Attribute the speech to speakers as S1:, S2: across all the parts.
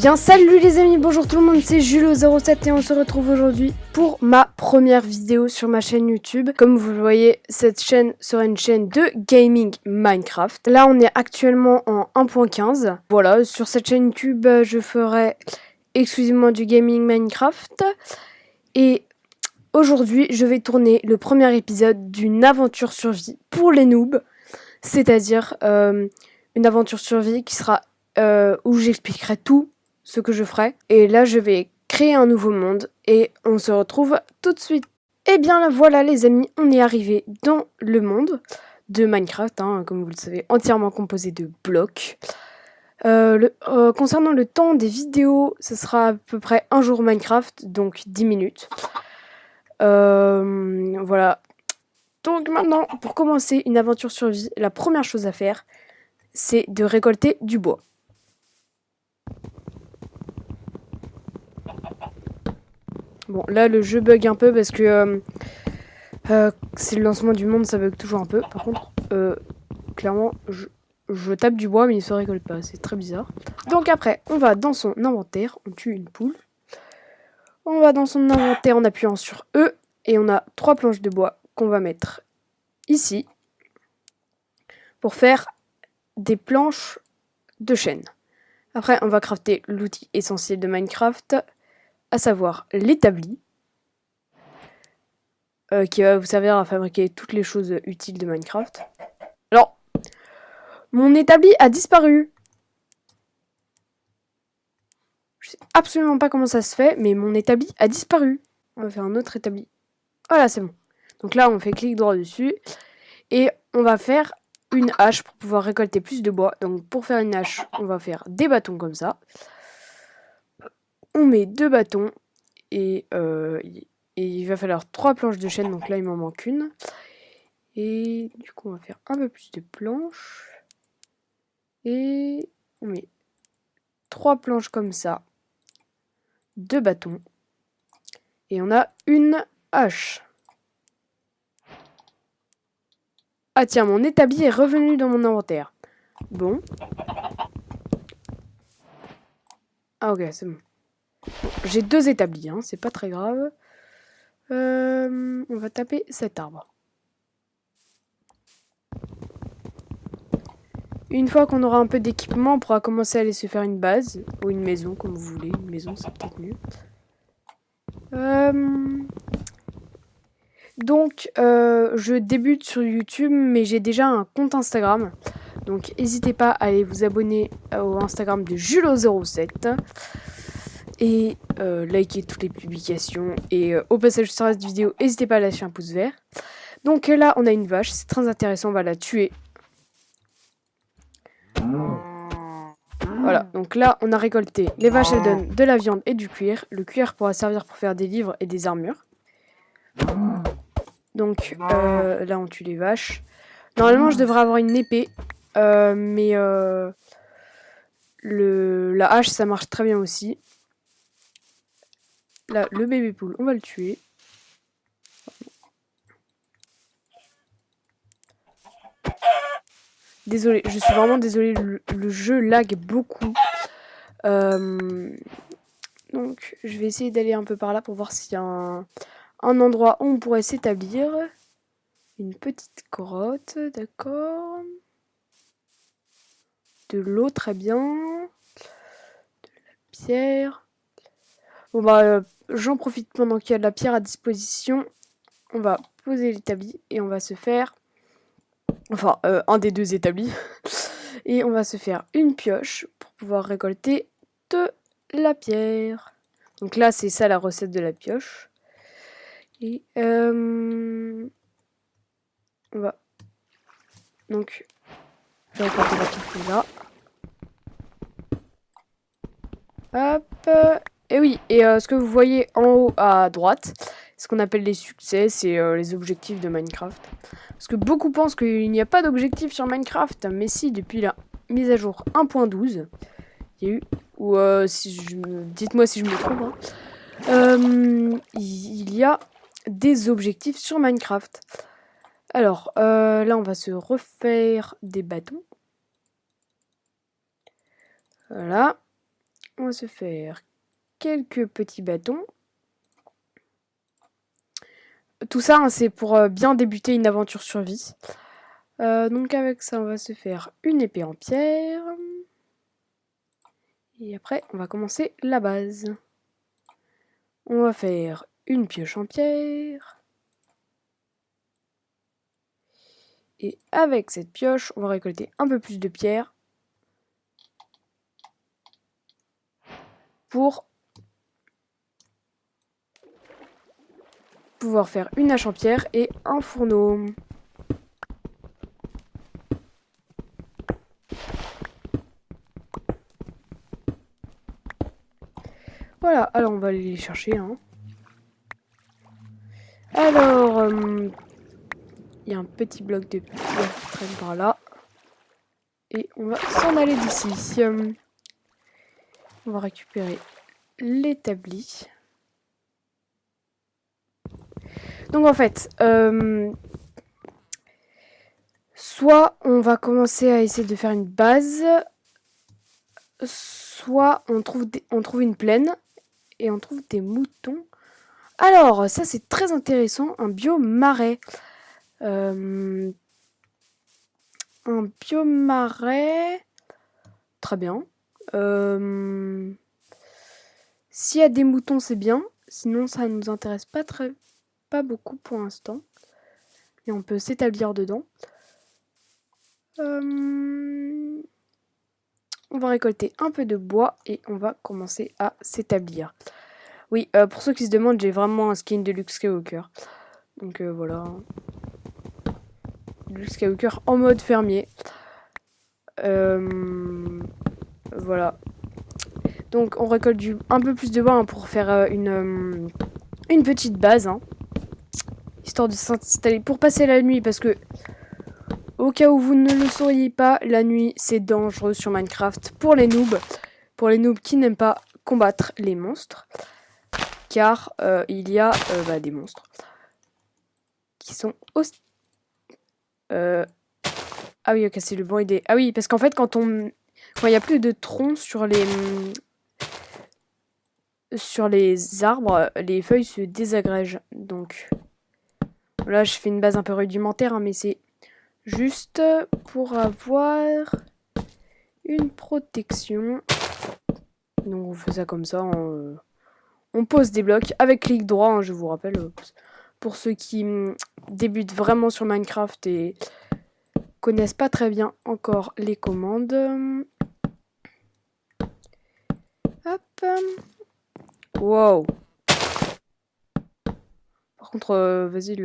S1: bien salut les amis, bonjour tout le monde, c'est Julo07 et on se retrouve aujourd'hui pour ma première vidéo sur ma chaîne YouTube. Comme vous le voyez, cette chaîne sera une chaîne de gaming Minecraft. Là on est actuellement en 1.15. Voilà, sur cette chaîne YouTube je ferai exclusivement du gaming Minecraft. Et aujourd'hui je vais tourner le premier épisode d'une aventure survie pour les noobs. C'est-à-dire une aventure survie qui sera où j'expliquerai tout ce que je ferai. Et là, je vais créer un nouveau monde et on se retrouve tout de suite. Et bien voilà les amis, on est arrivé dans le monde de Minecraft, comme vous le savez, entièrement composé de blocs. Concernant le temps des vidéos, ce sera à peu près un jour Minecraft, donc 10 minutes. Voilà. Donc maintenant, pour commencer une aventure survie, la première chose à faire, c'est de récolter du bois. Bon, là, le jeu bug un peu parce que c'est le lancement du monde, ça bug toujours un peu. Par contre, clairement, je tape du bois, mais il se récolte pas. C'est très bizarre. Donc après, on va dans son inventaire, on tue une poule. On va dans son inventaire en appuyant sur E, et on a 3 planches de bois qu'on va mettre ici pour faire des planches de chêne. Après, on va crafter l'outil essentiel de Minecraft, à savoir l'établi, qui va vous servir à fabriquer toutes les choses utiles de Minecraft. Alors, mon établi a disparu. Je sais absolument pas comment ça se fait, mais mon établi a disparu. On va faire un autre établi. Voilà, c'est bon. Donc là, on fait clic droit dessus, et on va faire une hache pour pouvoir récolter plus de bois. Donc pour faire une hache, on va faire des bâtons comme ça. On met 2 bâtons, et il va falloir 3 planches de chêne, donc là il m'en manque une. Et du coup on va faire un peu plus de planches. Et on met 3 planches comme ça. 2 bâtons. Et on a une hache. Ah tiens, mon établi est revenu dans mon inventaire. Bon. Ah ok, c'est bon. J'ai 2 établis, c'est pas très grave. On va taper cet arbre. Une fois qu'on aura un peu d'équipement, on pourra commencer à aller se faire une base. Ou une maison, comme vous voulez. Une maison, c'est peut-être mieux. Donc, je débute sur YouTube, mais j'ai déjà un compte Instagram. Donc, n'hésitez pas à aller vous abonner au Instagram de Julo07. Et liker toutes les publications. Et au passage sur cette vidéo, n'hésitez pas à lâcher un pouce vert. Donc là, on a une vache. C'est très intéressant. On va la tuer. Voilà, donc là on a récolté, les vaches elles donnent de la viande et du cuir. Le cuir pourra servir pour faire des livres et des armures. Donc là on tue les vaches. Normalement je devrais avoir une épée, mais la hache ça marche très bien aussi. Là le bébé poule on va le tuer. Désolé, je suis vraiment désolée, le jeu lag beaucoup. Donc je vais essayer d'aller un peu par là pour voir s'il y a un endroit où on pourrait s'établir. Une petite grotte, d'accord. De l'eau, très bien. De la pierre. Bon bah j'en profite pendant qu'il y a de la pierre à disposition. On va poser l'établi et on va se faire... Enfin, un des 2 établis. Et on va se faire une pioche pour pouvoir récolter de la pierre. Donc là, c'est ça la recette de la pioche. Et on va... Donc, je vais récolter la pierre comme ça. Hop. Et oui, et ce que vous voyez en haut à droite, ce qu'on appelle les succès, c'est les objectifs de Minecraft. Parce que beaucoup pensent qu'il n'y a pas d'objectif sur Minecraft, mais si, depuis la mise à jour 1.12, il y a eu, ou dites-moi si je me trompe, il y a des objectifs sur Minecraft. Alors, là on va se refaire des bâtons. Voilà. On va se faire quelques petits bâtons. Tout ça, hein, c'est pour bien débuter une aventure survie. Donc avec ça, on va se faire une épée en pierre. Et après, on va commencer la base. On va faire une pioche en pierre. Et avec cette pioche, on va récolter un peu plus de pierre pour pouvoir faire une hache en pierre et un fourneau. Voilà, alors on va aller les chercher. Hein. Alors, il y a un petit bloc de pierre qui traîne par là. Et on va s'en aller d'ici. On va récupérer l'établi. Donc en fait, soit on va commencer à essayer de faire une base, soit on trouve une plaine et on trouve des moutons. Alors, ça c'est très intéressant, un biome marais. Un biome marais, très bien. S'il y a des moutons, c'est bien. Sinon, ça ne nous intéresse pas beaucoup pour l'instant. Et on peut s'établir dedans. On va récolter un peu de bois et on va commencer à s'établir. Oui, pour ceux qui se demandent, j'ai vraiment un skin de Luke Skywalker. Donc voilà. Luke Skywalker en mode fermier. Voilà. Donc on récolte un peu plus de bois hein, pour faire une petite base. Hein, histoire de s'installer pour passer la nuit parce que au cas où vous ne le sauriez pas, la nuit c'est dangereux sur Minecraft pour les noobs. Pour les noobs qui n'aiment pas combattre les monstres. Car il y a des monstres qui sont ah oui, ok, c'est le bon idée. Ah oui, parce qu'en fait, quand il n'y a plus de troncs sur les arbres, les feuilles se désagrègent. Donc là, je fais une base un peu rudimentaire, hein, mais c'est juste pour avoir une protection. Donc on fait ça comme ça. On pose des blocs avec clic droit, hein, je vous rappelle. Pour ceux qui débutent vraiment sur Minecraft et connaissent pas très bien encore les commandes. Hop. Wow. Par contre, vas-y,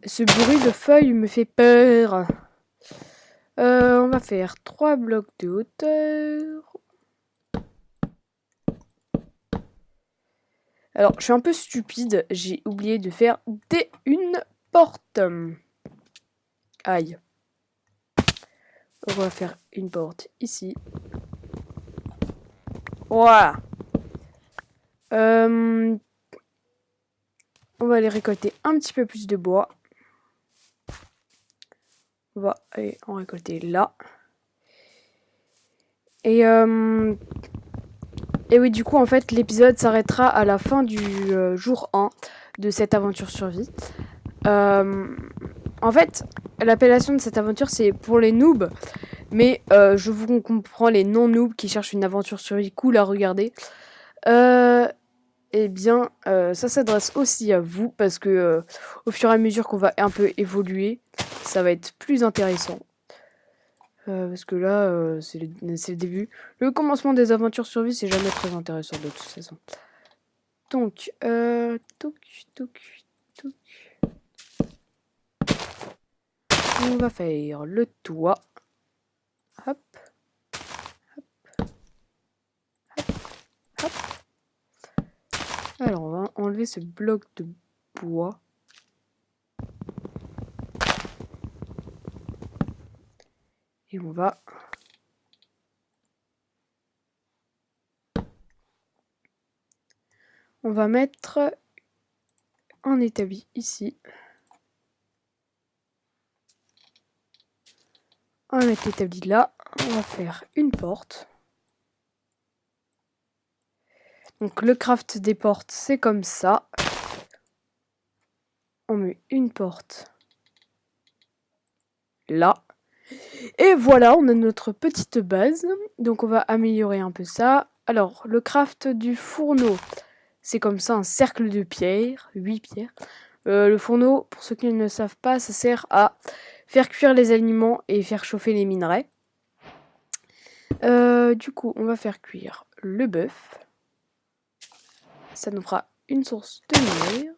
S1: ce bruit de feuilles me fait peur. On va faire 3 blocs de hauteur. Alors, je suis un peu stupide. J'ai oublié de faire une porte. Aïe. On va faire une porte ici. Voilà. On va aller récolter un petit peu plus de bois. On va aller en récolter là. Et oui, du coup, en fait, l'épisode s'arrêtera à la fin du jour 1 de cette aventure survie. En fait, l'appellation de cette aventure, c'est pour les noobs. Mais je vous comprends les non-noobs qui cherchent une aventure survie cool à regarder. Eh bien, ça s'adresse aussi à vous parce que au fur et à mesure qu'on va un peu évoluer, ça va être plus intéressant. Parce que là, c'est le début. Le commencement des aventures survie, c'est jamais très intéressant de toute façon. Donc, on va faire le toit. Hop. Hop. Hop. Hop. Alors, on va enlever ce bloc de bois. Et on va mettre un établi ici. On va mettre l'établi là. On va faire une porte. Donc le craft des portes, c'est comme ça. On met une porte là. Et voilà, on a notre petite base. Donc on va améliorer un peu ça. Alors, le craft du fourneau, c'est comme ça, un cercle de pierre, 8 pierres. Le fourneau, pour ceux qui ne le savent pas, ça sert à faire cuire les aliments et faire chauffer les minerais. Du coup, on va faire cuire le bœuf. Ça nous fera une source de minerai.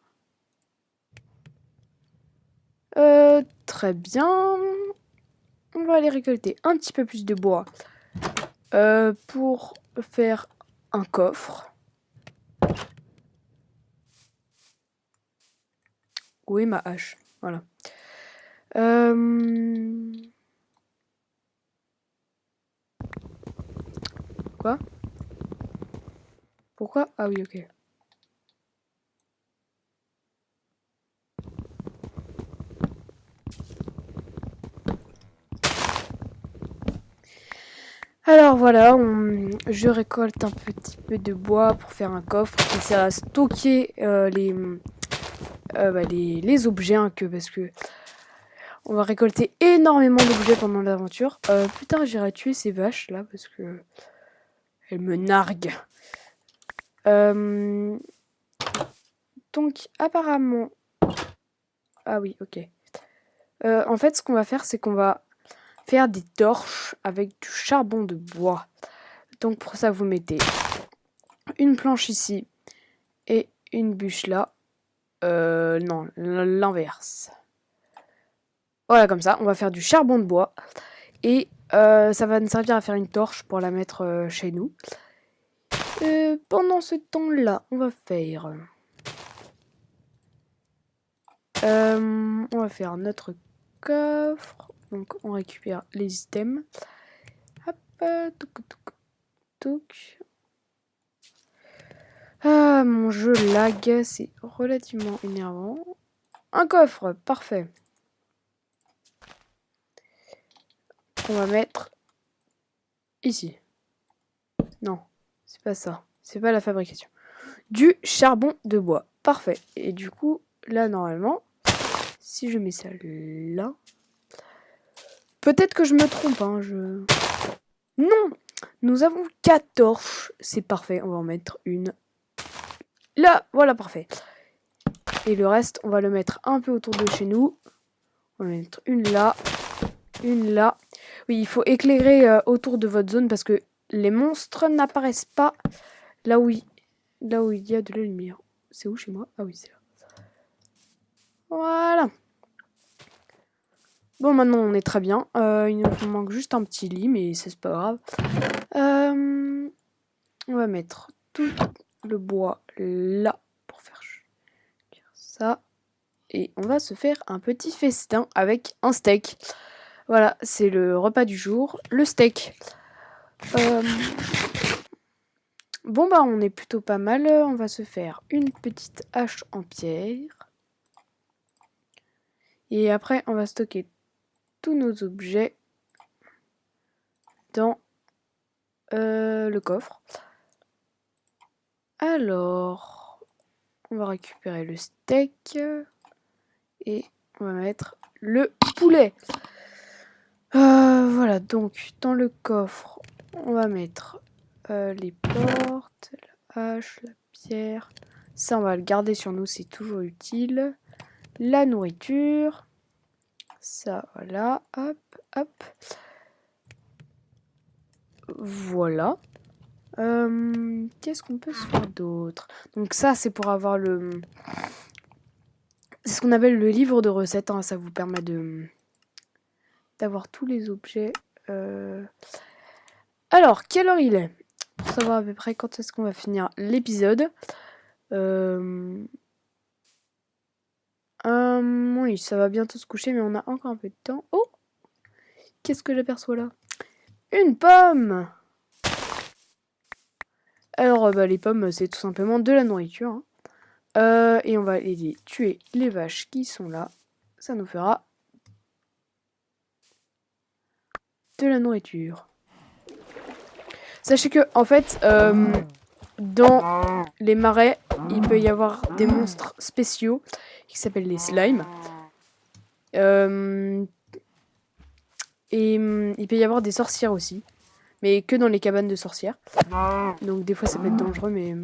S1: Très bien. On va aller récolter un petit peu plus de bois pour faire un coffre. Où est ma hache? Voilà. Quoi? Pourquoi? Ah oui, ok. Alors voilà, je récolte un petit peu de bois pour faire un coffre qui sert à stocker les objets, hein, parce que on va récolter énormément d'objets pendant l'aventure. Putain, j'irai tuer ces vaches là parce que elles me narguent. Donc apparemment, ah oui, ok. En fait, ce qu'on va faire, c'est qu'on va faire des torches avec du charbon de bois. Donc pour ça, vous mettez une planche ici et une bûche là. Non, l'inverse. Voilà, comme ça, on va faire du charbon de bois. Et ça va nous servir à faire une torche pour la mettre chez nous. Pendant ce temps-là, on va faire... on va faire notre coffre. Donc on récupère les items. Hop, touc, touc, touc. Ah, mon jeu lag, c'est relativement énervant. Un coffre, parfait. On va mettre ici. Non, c'est pas ça. C'est pas la fabrication. Du charbon de bois. Parfait. Et du coup, là, normalement, si je mets ça là... Peut-être que je me trompe, hein, Non! Nous avons 4 torches. C'est parfait. On va en mettre une là. Voilà, parfait. Et le reste, on va le mettre un peu autour de chez nous. On va mettre une là. Une là. Oui, il faut éclairer autour de votre zone parce que les monstres n'apparaissent pas là où il y a de la lumière. C'est où chez moi? Ah oui, c'est là. Voilà. Bon, maintenant on est très bien. Il nous manque juste un petit lit, mais c'est pas grave. On va mettre tout le bois là pour faire ça. Et on va se faire un petit festin avec un steak. Voilà, c'est le repas du jour, le steak. Bon bah on est plutôt pas mal. On va se faire une petite hache en pierre. Et après on va stocker tous nos objets dans le coffre. Alors, on va récupérer le steak et on va mettre le poulet. Voilà, donc dans le coffre, on va mettre les portes, la hache, la pierre. Ça, on va le garder sur nous, c'est toujours utile. La nourriture. Ça, voilà. Hop, hop. Voilà. Qu'est-ce qu'on peut se faire d'autre? Donc ça, c'est pour avoir le... C'est ce qu'on appelle le livre de recettes. Hein. Ça vous permet d'avoir tous les objets. Alors, quelle heure il est? Pour savoir à peu près quand est-ce qu'on va finir l'épisode. Oui, ça va bientôt se coucher, mais on a encore un peu de temps. Oh! Qu'est-ce que j'aperçois là? Une pomme! Alors, les pommes, c'est tout simplement de la nourriture. Hein. Et on va aller tuer les vaches qui sont là. Ça nous fera de la nourriture. Sachez que, en fait, dans les marais, il peut y avoir des monstres spéciaux qui s'appellent les slimes. Et il peut y avoir des sorcières aussi, mais que dans les cabanes de sorcières. Donc des fois ça peut être dangereux, mais...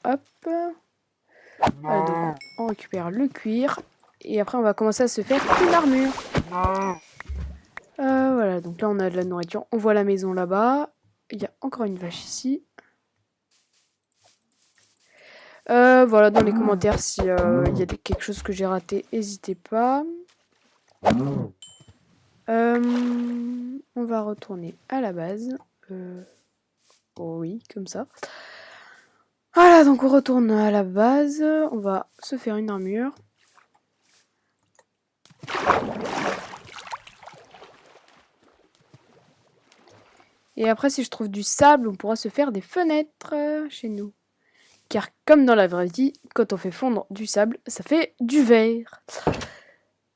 S1: Hop. Voilà, donc on récupère le cuir. Et après on va commencer à se faire une armure. Voilà, donc là on a de la nourriture. On voit la maison là-bas. Il y a encore une vache ici. Voilà, dans les commentaires si il y a quelque chose que j'ai raté, n'hésitez pas. On va retourner à la base. Oh oui, comme ça. Voilà, donc on retourne à la base. On va se faire une armure. Et après, si je trouve du sable, on pourra se faire des fenêtres chez nous. Car comme dans la vraie vie, quand on fait fondre du sable, ça fait du verre.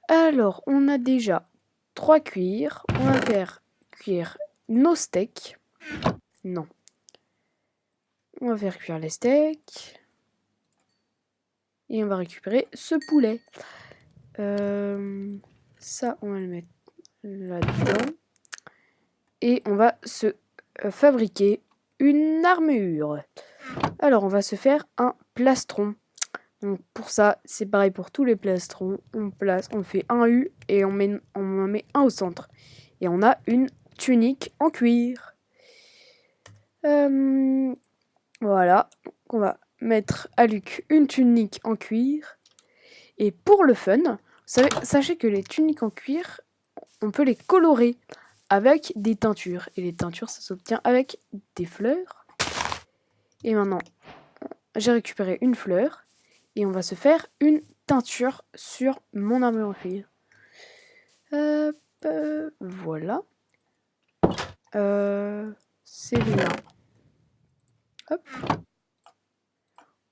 S1: Alors, on a déjà 3 cuirs. On va faire cuire nos steaks. Non. On va faire cuire les steaks. Et on va récupérer ce poulet. Ça, on va le mettre là-dedans. Et on va se fabriquer une armure. Alors, on va se faire un plastron. Donc, pour ça, c'est pareil pour tous les plastrons. On fait un U et on en met un au centre. Et on a une tunique en cuir. Voilà. Donc, on va mettre à Luc une tunique en cuir. Et pour le fun, sachez que les tuniques en cuir, on peut les colorer avec des teintures. Et les teintures, ça s'obtient avec des fleurs. Et maintenant, j'ai récupéré une fleur. Et on va se faire une teinture sur mon armure en cuir. Voilà. C'est là. Hop.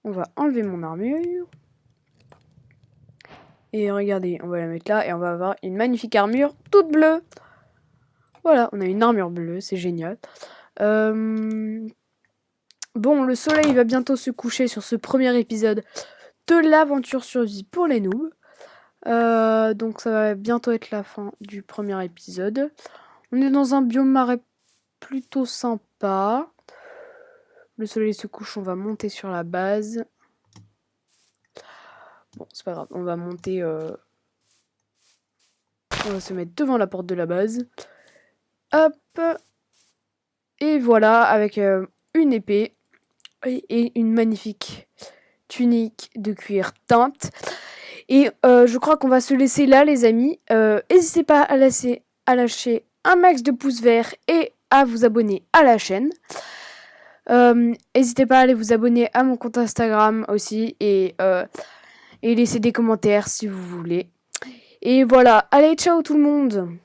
S1: On va enlever mon armure. Et regardez, on va la mettre là et on va avoir une magnifique armure toute bleue. Voilà, on a une armure bleue, c'est génial. Bon, le soleil va bientôt se coucher sur ce premier épisode de l'aventure survie pour les noobs. Donc ça va bientôt être la fin du premier épisode. On est dans un biome marais plutôt sympa. Le soleil se couche, on va monter sur la base. Bon, c'est pas grave, on va monter... On va se mettre devant la porte de la base. Hop. Et voilà, avec une épée et une magnifique tunique de cuir teinte. Et je crois qu'on va se laisser là, les amis. N'hésitez pas à lâcher un max de pouces verts et à vous abonner à la chaîne. N'hésitez pas à aller vous abonner à mon compte Instagram aussi et laisser des commentaires si vous voulez. Et voilà, allez, ciao tout le monde!